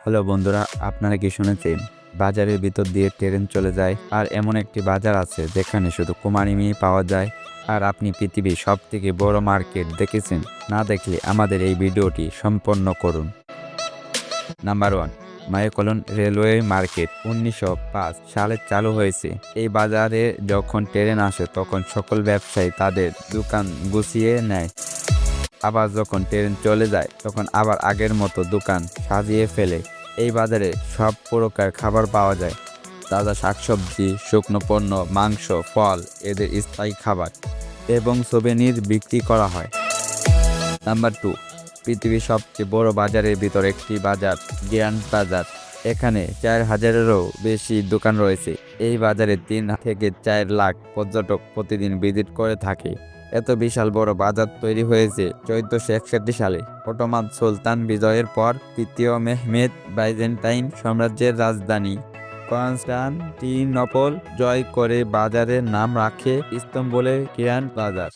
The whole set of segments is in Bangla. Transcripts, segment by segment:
হ্যালো বন্ধুরা, আপনারা কি শুনেছেন বাজারের ভিতর দিয়ে ট্রেন চলে যায়? আর এমন একটি বাজার আছে যেখানে শুধু কুমারী মেয়ে পাওয়া যায়। আর আপনি পৃথিবীর সব থেকে বড় মার্কেট দেখেছেন? না দেখলে আমাদের এই ভিডিওটি সম্পন্ন করুন। নাম্বার 1, মায়াকলন রেলওয়ে মার্কেট 1905 সালে চালু হয়েছে। এই বাজারে যখন ট্রেন আসে তখন সকল ব্যবসায়ী তাদের দোকান গুছিয়ে নেয়। আবার যখন ট্রেন চলে যায় তখন আবার আগের মতো দোকান সাজিয়ে ফেলে। এই বাজারে সব প্রকার খাবার পাওয়া যায়। তাজা শাকসবজি, শুকনো পণ্য, মাংস, ফল এদের স্থায়ী খাবার এবং সোভেনির বিক্রি করা হয়। নাম্বার 2, পৃথিবীর সবচেয়ে বড় বাজারের ভিতর একটি বাজার, গ্র্যান্ড বাজার। এখানে 4000-এরও বেশি দোকান রয়েছে। এই বাজারে 3 থেকে 4 লাখ পর্যটক প্রতিদিন ভিজিট করে থাকে। এত বিশাল বড় বাজার তৈরি হয়েছে 1461 সালে অটোমান সুলতান বিজয়ের পর। তৃতীয় মেহমেদ বাইজেন্টাইন সাম্রাজ্যের রাজধানী কনস্টান্টিনোপল জয় করে বাজারের নাম রাখে ইস্তাম্বুলের গ্র্যান্ড বাজার।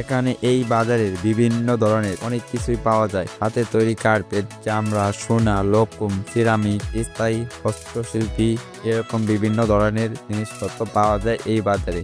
এখানে এই বাজারের বিভিন্ন ধরনের অনেক কিছুই পাওয়া যায়। হাতে তৈরি কার্পেট, চামড়া, সোনা, লোকম, সিরামিক, স্থায়ী হস্তশিল্পী, এরকম বিভিন্ন ধরনের জিনিসপত্র পাওয়া যায় এই বাজারে।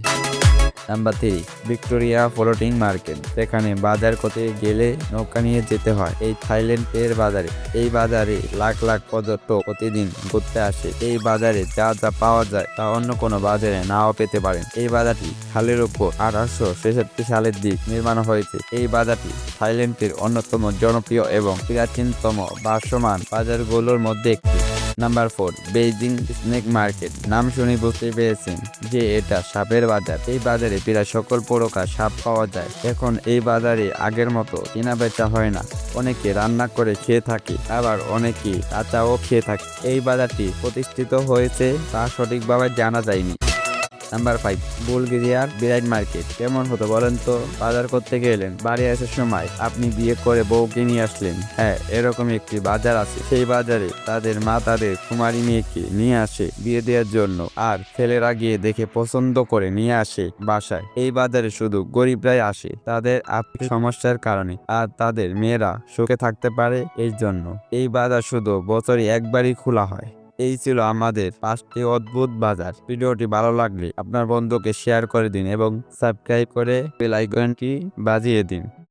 Number 3, Victoria floating market. সেখানে বাজার করতে গেলে নৌকা নিয়ে যেতে হয়। এই থাইল্যান্ডের বাজারে। এই বাজারে লাখ লাখ পর্যটক প্রতিদিন ঘুরতে আসে। এই বাজারে যা যা পাওয়া যায় তা অন্য কোনো বাজারে নাও পেতে পারেন। এই বাজারটি খালের উপর 1866 সালের দিক নির্মাণ হয়েছে। এই বাজারটি থাইল্যান্ডের অন্যতম জনপ্রিয় এবং প্রাচীনতম ভাসমান বাজারগুলোর মধ্যে একটি। Number 4, Beijing snake market. নাম শুনে বুঝতে পেরেছেন যে এটা সাপের বাজার। এই বাজারে প্রায় সকল প্রকার সাপ পাওয়া যায়। এখন এই বাজারে আগের মতো কেনা বেচা হয় না। অনেকে রান্না করে খেয়ে থাকে, আবার অনেকে কাঁচাও খেয়ে থাকে। এই বাজারটি প্রতিষ্ঠিত হয়েছে তা সঠিকভাবে জানা যায়নি। নাম্বার 5, বুলগেরিয়ার ব্রাইড মার্কেট। কেমন হতো বলেন তো? বাজার করতে গেলেন, বাড়ি আসার সময় আপনি বিয়ে করে বউকে নিয়ে আসলেন। হ্যাঁ, এরকম একটি বাজার আছে। সেই বাজারে তাদের মা তাদের কুমারী মেয়েকে নিয়ে আসে বিয়ে দেওয়ার জন্য, আর ছেলেরা গিয়ে দেখে পছন্দ করে নিয়ে আসে বাসায়। এই বাজারে শুধু গরিবরাই আসে তাদের আর্থিক সমস্যার কারণে, আর তাদের মেয়েরা সুখে থাকতে পারে এই জন্য। এই বাজার শুধু বছরে একবারই খোলা হয়। এই ছিল আমাদের 5টি অদ্ভুত বাজার। ভিডিওটি ভালো লাগলে আপনার বন্ধুকে শেয়ার করে দিন এবং সাবস্ক্রাইব করে বেল আইকনটি বাজিয়ে দিন।